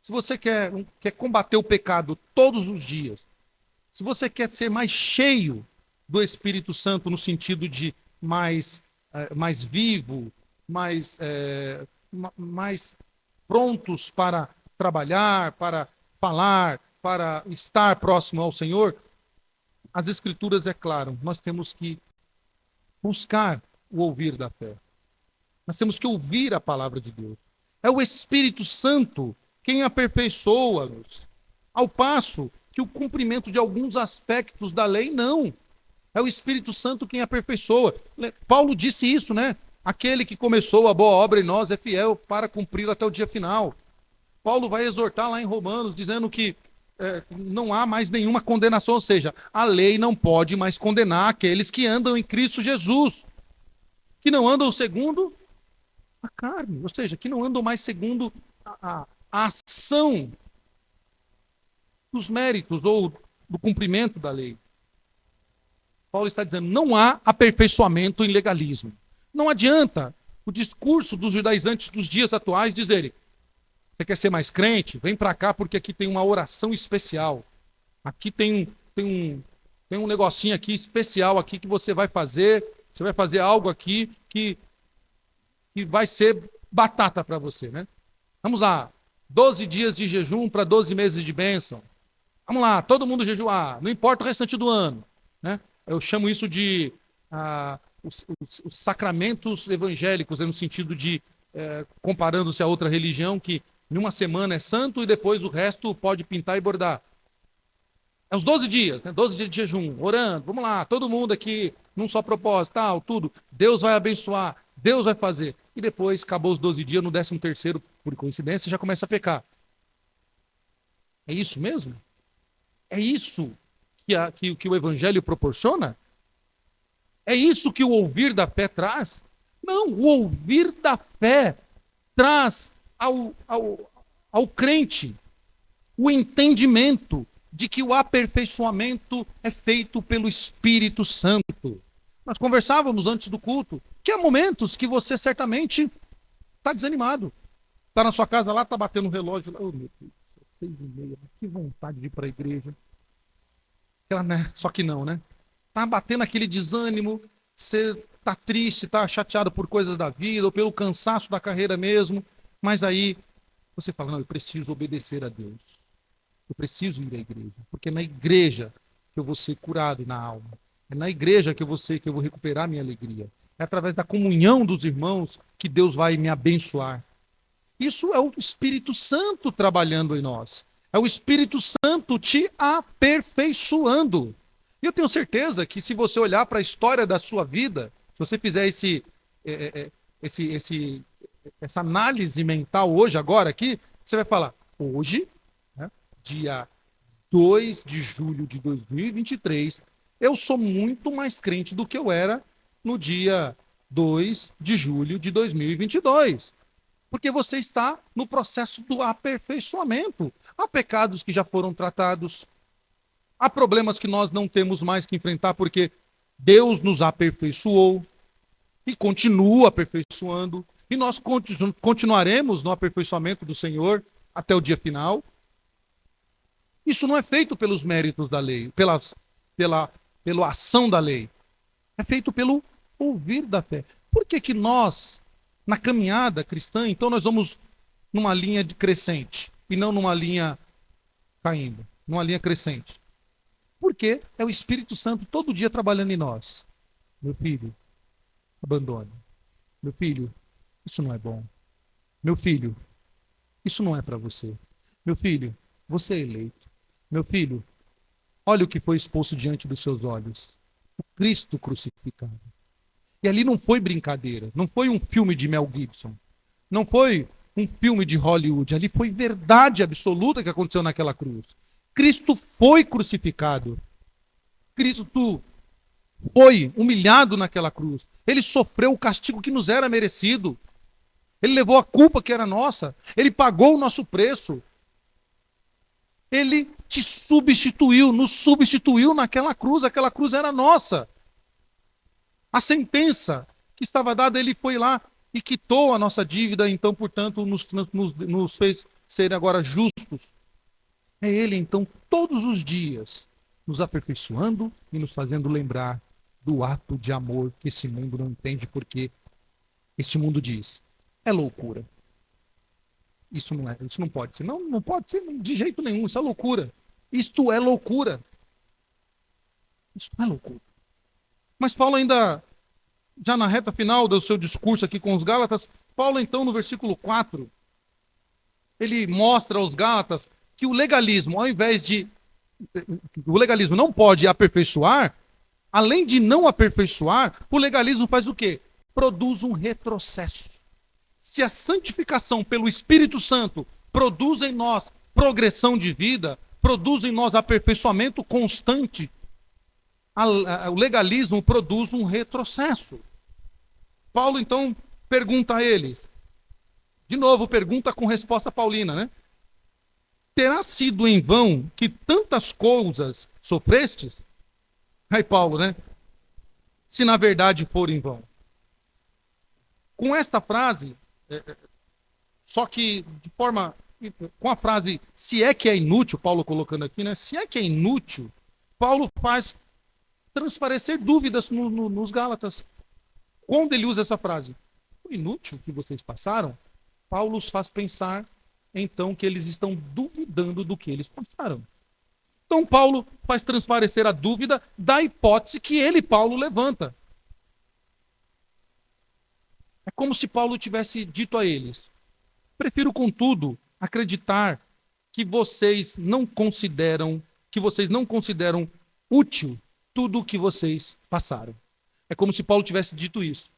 se você quer combater o pecado todos os dias, se você quer ser mais cheio do Espírito Santo no sentido de mais vivo, mais prontos para trabalhar, para falar, para estar próximo ao Senhor, as Escrituras, é claro, nós temos que buscar o ouvir da fé. Nós temos que ouvir a palavra de Deus. É o Espírito Santo quem aperfeiçoa-nos. Ao passo que o cumprimento de alguns aspectos da lei, não. É o Espírito Santo quem aperfeiçoa. Paulo disse isso, né? Aquele que começou a boa obra em nós é fiel para cumprir até o dia final. Paulo vai exortar lá em Romanos, dizendo que não há mais nenhuma condenação, ou seja, a lei não pode mais condenar aqueles que andam em Cristo Jesus, que não andam segundo a carne, ou seja, que não andam mais segundo a ação dos méritos ou do cumprimento da lei. Paulo está dizendo, não há aperfeiçoamento em legalismo. Não adianta o discurso dos judaizantes dos dias atuais dizerem, você quer ser mais crente? Vem para cá porque aqui tem uma oração especial. Aqui tem um negocinho aqui especial aqui que você vai fazer. Você vai fazer algo aqui que vai ser batata para você, né? Vamos lá. 12 dias de jejum para 12 meses de bênção. Vamos lá, todo mundo jejuar. Não importa o restante do ano, né? Eu chamo isso de os sacramentos evangélicos, no sentido de, comparando-se a outra religião, que em uma semana é santo e depois o resto pode pintar e bordar. É os 12 dias, né? 12 dias de jejum, orando, vamos lá, todo mundo aqui, num só propósito, tal, tudo. Deus vai abençoar, Deus vai fazer. E depois, acabou os 12 dias, no 13º, por coincidência, já começa a pecar. É isso mesmo? É isso que o Evangelho proporciona? É isso que o ouvir da fé traz? Não, o ouvir da fé traz ao crente o entendimento de que o aperfeiçoamento é feito pelo Espírito Santo. Nós conversávamos antes do culto que há momentos que você certamente está desanimado. Está na sua casa lá, está batendo o relógio. Oh, meu Deus, 6h30, que vontade de ir para a igreja. Só que não, né? Está batendo aquele desânimo, você está triste, está chateado por coisas da vida, ou pelo cansaço da carreira mesmo, mas aí você fala, não, eu preciso obedecer a Deus. Eu preciso ir à igreja, porque é na igreja que eu vou ser curado na alma. É na igreja que eu vou recuperar minha alegria. É através da comunhão dos irmãos que Deus vai me abençoar. Isso é o Espírito Santo trabalhando em nós. É o Espírito Santo te aperfeiçoando. E eu tenho certeza que se você olhar para a história da sua vida, se você fizer essa análise mental hoje, agora aqui, você vai falar, hoje, né, dia 2 de julho de 2023, eu sou muito mais crente do que eu era no dia 2 de julho de 2022. Porque você está no processo do aperfeiçoamento. Há pecados que já foram tratados, há problemas que nós não temos mais que enfrentar porque Deus nos aperfeiçoou e continua aperfeiçoando. E nós continuaremos no aperfeiçoamento do Senhor até o dia final. Isso não é feito pelos méritos da lei, pela ação da lei. É feito pelo ouvir da fé. Por que nós, na caminhada cristã, então nós vamos numa linha crescente e não numa linha caindo, numa linha crescente? Porque é o Espírito Santo todo dia trabalhando em nós. Meu filho, abandone. Meu filho, isso não é bom. Meu filho, isso não é para você. Meu filho, você é eleito. Meu filho, olha o que foi exposto diante dos seus olhos. O Cristo crucificado. E ali não foi brincadeira, não foi um filme de Mel Gibson, não foi um filme de Hollywood, ali foi verdade absoluta que aconteceu naquela cruz. Cristo foi crucificado. Cristo foi humilhado naquela cruz. Ele sofreu o castigo que nos era merecido. Ele levou a culpa que era nossa. Ele pagou o nosso preço. Ele te substituiu, nos substituiu naquela cruz. Aquela cruz era nossa. A sentença que estava dada, ele foi lá e quitou a nossa dívida, então, portanto, nos fez ser agora justos. É ele, então, todos os dias, nos aperfeiçoando e nos fazendo lembrar do ato de amor que esse mundo não entende, porque este mundo diz, é loucura. Isso não é, isso não pode ser. Não, não pode ser de jeito nenhum, isso é loucura. Isto é loucura. Isso é loucura. Mas Paulo ainda, já na reta final do seu discurso aqui com os Gálatas, Paulo então no versículo 4, ele mostra aos Gálatas que o legalismo, ao invés de o legalismo não pode aperfeiçoar, além de não aperfeiçoar, o legalismo faz o quê? Produz um retrocesso. Se a santificação pelo Espírito Santo produz em nós progressão de vida, produz em nós aperfeiçoamento constante, o legalismo produz um retrocesso. Paulo, então, pergunta a eles, de novo, pergunta com resposta paulina, né? Terá sido em vão que tantas coisas sofrestes? Aí Paulo, né? Se na verdade for em vão. Com esta frase, só que de forma, com a frase, se é que é inútil, Paulo colocando aqui, né? Se é que é inútil, Paulo faz transparecer dúvidas nos Gálatas. Quando ele usa essa frase, o inútil que vocês passaram, Paulo os faz pensar, então, que eles estão duvidando do que eles passaram. Então, Paulo faz transparecer a dúvida da hipótese que ele, Paulo, levanta. É como se Paulo tivesse dito a eles: prefiro, contudo, acreditar que vocês não consideram útil tudo o que vocês passaram. É como se Paulo tivesse dito isso.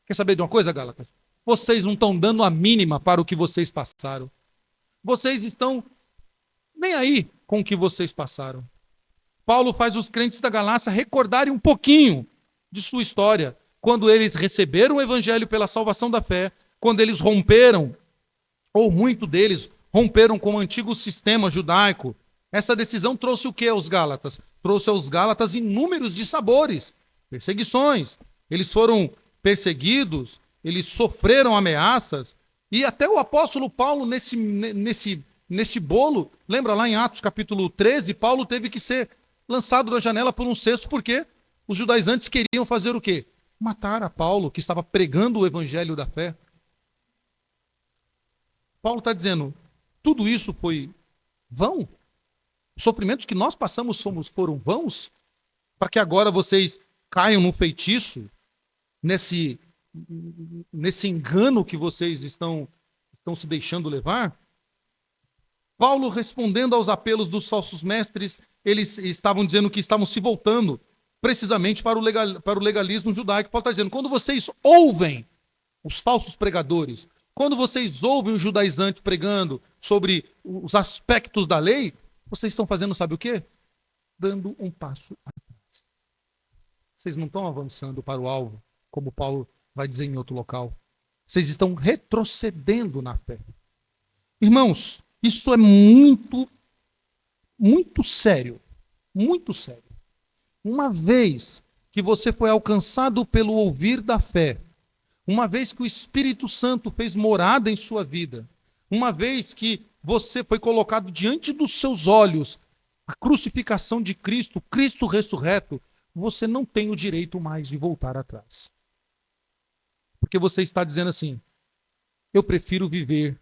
Quer saber de uma coisa, Gálatas? Vocês não estão dando a mínima para o que vocês passaram. Vocês estão nem aí com o que vocês passaram. Paulo faz os crentes da Galácia recordarem um pouquinho de sua história, quando eles receberam o evangelho pela salvação da fé, quando eles romperam, ou muito deles romperam com o antigo sistema judaico. Essa decisão trouxe o que aos Gálatas? Trouxe aos Gálatas inúmeros dissabores, perseguições. Eles foram perseguidos, eles sofreram ameaças, e até o apóstolo Paulo, neste bolo, lembra lá em Atos capítulo 13, Paulo teve que ser lançado da janela por um cesto, porque os judaizantes queriam fazer o quê? Matar a Paulo, que estava pregando o evangelho da fé. Paulo está dizendo, tudo isso foi vão? Os sofrimentos que nós passamos foram vãos? Para que agora vocês caiam no feitiço, nesse engano que vocês estão se deixando levar? Paulo, respondendo aos apelos dos falsos mestres, eles estavam dizendo que estavam se voltando precisamente para o legalismo judaico. Paulo está dizendo, quando vocês ouvem os falsos pregadores, quando vocês ouvem os judaizantes pregando sobre os aspectos da lei, vocês estão fazendo, sabe o quê? Dando um passo atrás. Vocês não estão avançando para o alvo, como Paulo vai dizer em outro local. Vocês estão retrocedendo na fé. Irmãos, isso é muito, muito sério. Muito sério. Uma vez que você foi alcançado pelo ouvir da fé, uma vez que o Espírito Santo fez morada em sua vida, uma vez que você foi colocado diante dos seus olhos a crucificação de Cristo, Cristo ressurreto, você não tem o direito mais de voltar atrás. Porque você está dizendo assim, eu prefiro viver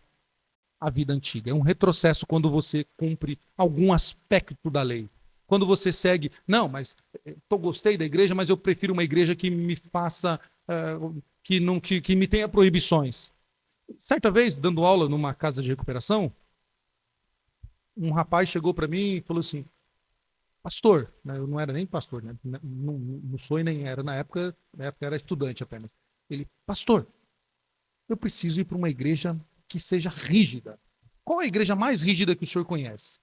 a vida antiga. É um retrocesso quando você cumpre algum aspecto da lei. Quando você segue, não, mas eu gostei da igreja, mas eu prefiro uma igreja que me faça, que me tenha proibições. Certa vez, dando aula numa casa de recuperação, um rapaz chegou para mim e falou assim, pastor, né, eu não era nem pastor, né, não sou e nem era, na época era estudante apenas. Ele, pastor, eu preciso ir para uma igreja que seja rígida. Qual é a igreja mais rígida que o senhor conhece?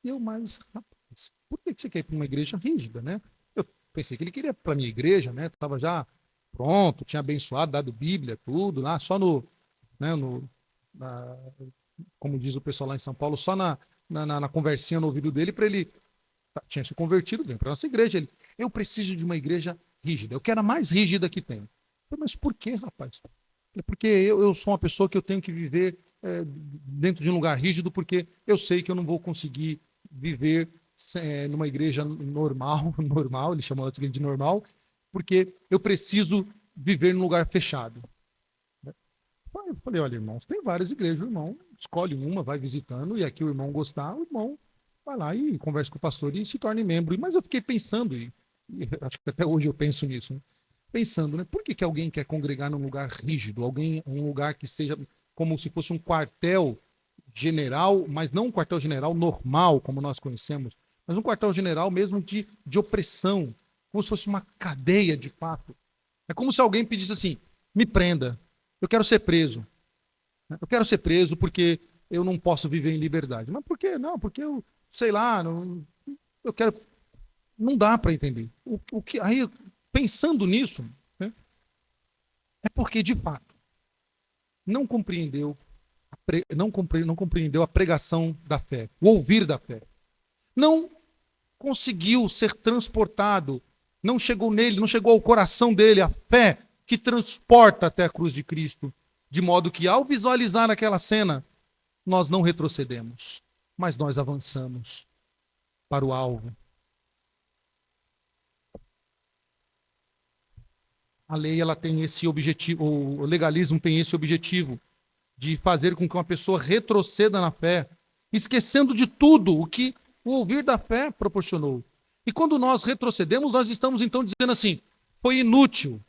Eu, mas, rapaz, por que você quer ir para uma igreja rígida, né? pensei que ele queria para minha igreja, né? Estava já pronto, tinha abençoado, dado Bíblia, tudo, lá só no, né, como diz o pessoal lá em São Paulo, só na conversinha no ouvido dele, para ele, tinha se convertido, vem para nossa igreja. Ele, eu preciso de uma igreja rígida, eu quero a mais rígida que tem. Falei, mas por que, rapaz? Porque eu sou uma pessoa que eu tenho que viver dentro de um lugar rígido, porque eu sei que eu não vou conseguir viver numa igreja normal, ele chamou de normal, porque eu preciso viver num lugar fechado. Eu falei, olha, irmãos, tem várias igrejas, o irmão escolhe uma, vai visitando, e aqui o irmão gostar, o irmão vai lá e conversa com o pastor e se torne membro. Mas eu fiquei pensando, e acho que até hoje eu penso nisso, né? Pensando, né? Por que alguém quer congregar num lugar rígido, um lugar que seja como se fosse um quartel general, mas não um quartel general normal, como nós conhecemos, mas um quartel general mesmo de opressão, como se fosse uma cadeia de fato. É como se alguém pedisse assim, me prenda, eu quero ser preso. Eu quero ser preso porque eu não posso viver em liberdade. Mas por quê? Não, porque eu, sei lá, não, eu quero... Não dá para entender. Aí, pensando nisso, né, é porque, de fato, não compreendeu a pregação da fé, o ouvir da fé. Não conseguiu ser transportado, não chegou nele, não chegou ao coração dele a fé que transporta até a cruz de Cristo, de modo que, ao visualizar aquela cena, nós não retrocedemos, mas nós avançamos para o alvo. A lei, ela tem esse objetivo, o legalismo tem esse objetivo, de fazer com que uma pessoa retroceda na fé, esquecendo de tudo o que o ouvir da fé proporcionou. E quando nós retrocedemos, nós estamos então dizendo assim, foi inútil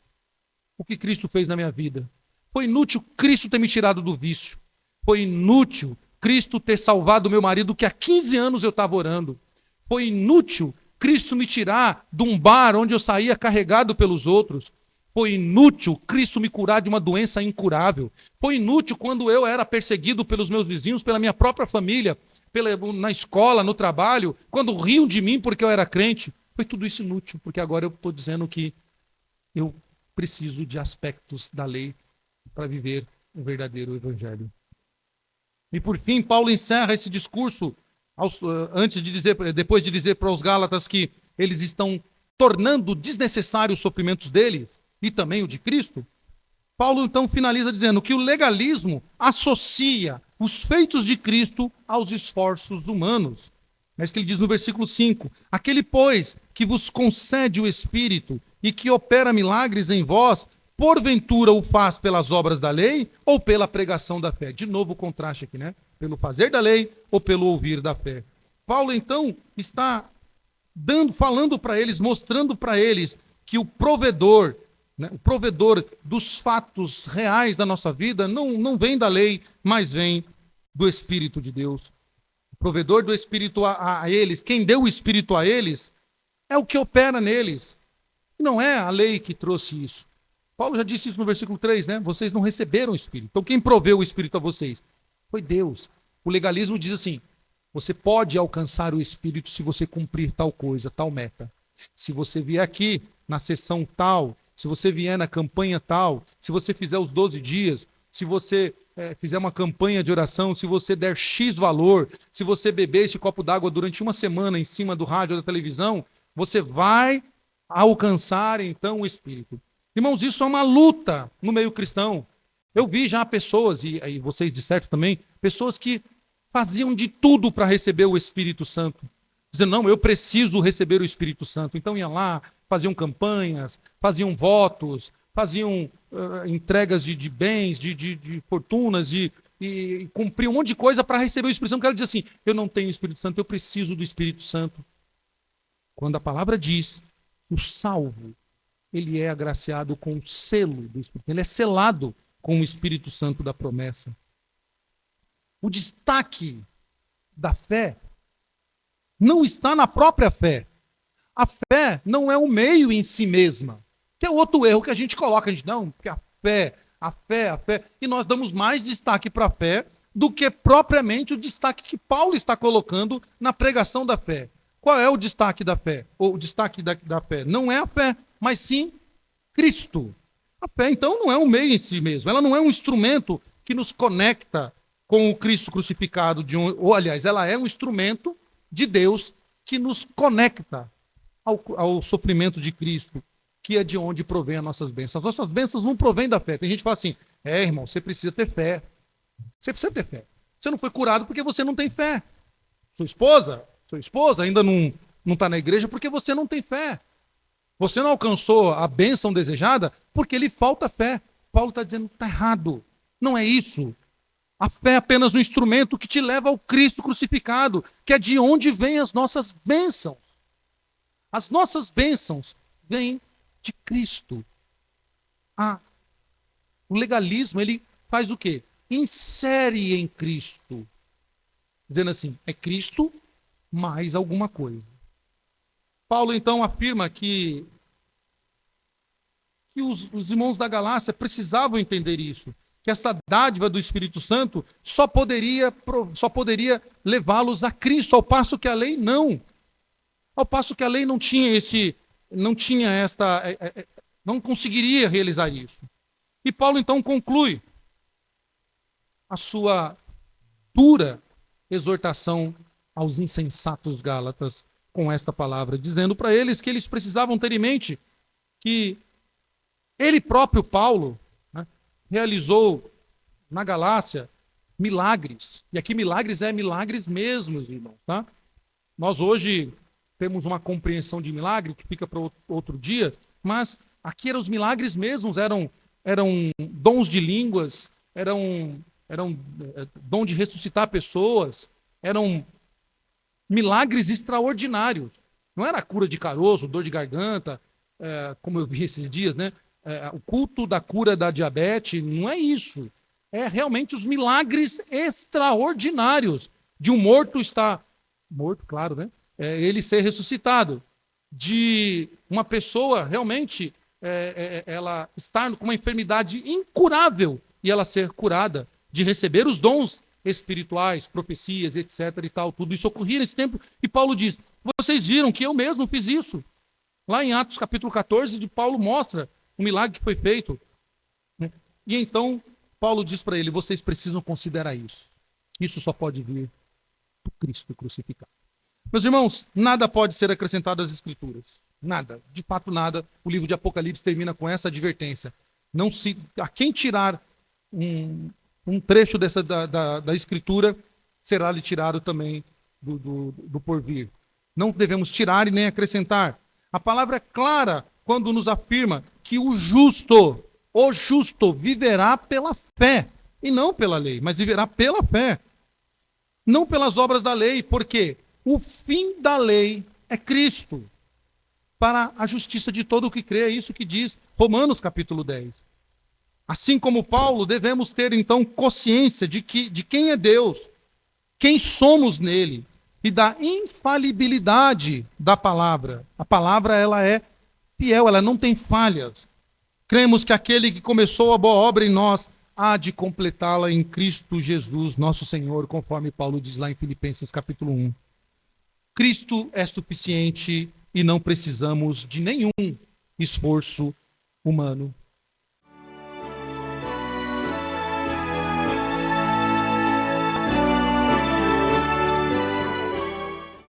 o que Cristo fez na minha vida. Foi inútil Cristo ter me tirado do vício. Foi inútil Cristo ter salvado meu marido que há 15 anos eu estava orando. Foi inútil Cristo me tirar de um bar onde eu saía carregado pelos outros. Foi inútil Cristo me curar de uma doença incurável. Foi inútil quando eu era perseguido pelos meus vizinhos, pela minha própria família, na escola, no trabalho, quando riam de mim porque eu era crente. Foi tudo isso inútil, porque agora eu estou dizendo que eu preciso de aspectos da lei para viver o verdadeiro evangelho. E por fim, Paulo encerra esse discurso depois de dizer para os Gálatas que eles estão tornando desnecessários os sofrimentos deles e também o de Cristo. Paulo então finaliza dizendo que o legalismo associa os feitos de Cristo aos esforços humanos. É isso que ele diz no versículo 5. Aquele, pois, que vos concede o Espírito e que opera milagres em vós, porventura o faz pelas obras da lei ou pela pregação da fé? De novo o contraste aqui, né? Pelo fazer da lei ou pelo ouvir da fé. Paulo então está falando para eles, mostrando para eles que o provedor dos fatos reais da nossa vida não vem da lei, mas vem do Espírito de Deus. O provedor do Espírito a eles, quem deu o Espírito a eles, é o que opera neles. Não é a lei que trouxe isso. Paulo já disse isso no versículo 3, né? Vocês não receberam o Espírito. Então quem proveu o Espírito a vocês? Foi Deus. O legalismo diz assim, você pode alcançar o Espírito se você cumprir tal coisa, tal meta. Se você vier aqui na sessão tal, se você vier na campanha tal, se você fizer os 12 dias, se você fizer uma campanha de oração, se você der X valor, se você beber esse copo d'água durante uma semana em cima do rádio ou da televisão, você vai alcançar então o Espírito. Irmãos, isso é uma luta no meio cristão. Eu vi já pessoas, e vocês de certo também, pessoas que faziam de tudo para receber o Espírito Santo. Dizendo, não, eu preciso receber o Espírito Santo. Então iam lá, faziam campanhas, faziam votos, faziam entregas de bens, de fortunas, e cumpriam um monte de coisa para receber o Espírito Santo. Quero dizer assim, eu não tenho o Espírito Santo, eu preciso do Espírito Santo. Quando a palavra diz, o salvo, ele é agraciado com o selo do Espírito Santo, ele é selado com o Espírito Santo da promessa. O destaque da fé não está na própria fé. A fé não é um meio em si mesma. Que é outro erro que a gente coloca. A gente não, porque a fé. E nós damos mais destaque para a fé do que propriamente o destaque que Paulo está colocando na pregação da fé. Qual é o destaque da fé? Ou o destaque da fé? Não é a fé, mas sim Cristo. A fé, então, não é um meio em si mesmo. Ela não é um instrumento que nos conecta com o Cristo crucificado. Ou, aliás, ela é um instrumento de Deus que nos conecta ao sofrimento de Cristo, que é de onde provém as nossas bênçãos. As nossas bênçãos não provêm da fé. Tem gente que fala assim, irmão, você precisa ter fé. Você precisa ter fé. Você não foi curado porque você não tem fé. Sua esposa ainda não está na igreja porque você não tem fé. Você não alcançou a bênção desejada porque lhe falta fé. Paulo está dizendo, está errado. Não é isso. A fé é apenas um instrumento que te leva ao Cristo crucificado, que é de onde vêm as nossas bênçãos. As nossas bênçãos vêm de Cristo. O legalismo, ele faz o quê? Insere em Cristo. Dizendo assim, é Cristo mais alguma coisa. Paulo, então, afirma que os irmãos da Galácia precisavam entender isso. Que essa dádiva do Espírito Santo só poderia levá-los a Cristo, ao passo que a lei não. Ao passo que a lei não conseguiria realizar isso. E Paulo, então, conclui a sua dura exortação aos insensatos gálatas com esta palavra, dizendo para eles que eles precisavam ter em mente que ele próprio, Paulo, né, realizou na Galácia milagres. E aqui milagres é milagres mesmo, irmãos. Tá? Nós hoje temos uma compreensão de milagre que fica para outro dia, mas aqui eram os milagres mesmos, eram dons de línguas, eram dom de ressuscitar pessoas, eram milagres extraordinários. Não era a cura de caroço, dor de garganta, como eu vi esses dias, né? O culto da cura da diabetes, não é isso. É realmente os milagres extraordinários de um morto estar morto, claro, né? Ele ser ressuscitado, de uma pessoa realmente ela estar com uma enfermidade incurável e ela ser curada, de receber os dons espirituais, profecias, etc. e tal, tudo isso ocorria nesse tempo. E Paulo diz: vocês viram que eu mesmo fiz isso. Lá em Atos capítulo 14, Paulo mostra o milagre que foi feito. Né? E então Paulo diz para ele: vocês precisam considerar isso. Isso só pode vir do Cristo crucificado. Meus irmãos, nada pode ser acrescentado às Escrituras. Nada. De fato, nada. O livro de Apocalipse termina com essa advertência. A quem tirar um trecho da Escritura, será-lhe tirado também do porvir. Não devemos tirar e nem acrescentar. A palavra é clara quando nos afirma que o justo viverá pela fé, e não pela lei, mas viverá pela fé. Não pelas obras da lei, porque o fim da lei é Cristo, para a justiça de todo o que crê. É isso que diz Romanos capítulo 10. Assim como Paulo, devemos ter então consciência de quem é Deus, quem somos nele e da infalibilidade da palavra. A palavra, ela é fiel, ela não tem falhas. Cremos que aquele que começou a boa obra em nós há de completá-la em Cristo Jesus, nosso Senhor, conforme Paulo diz lá em Filipenses capítulo 1. Cristo é suficiente e não precisamos de nenhum esforço humano.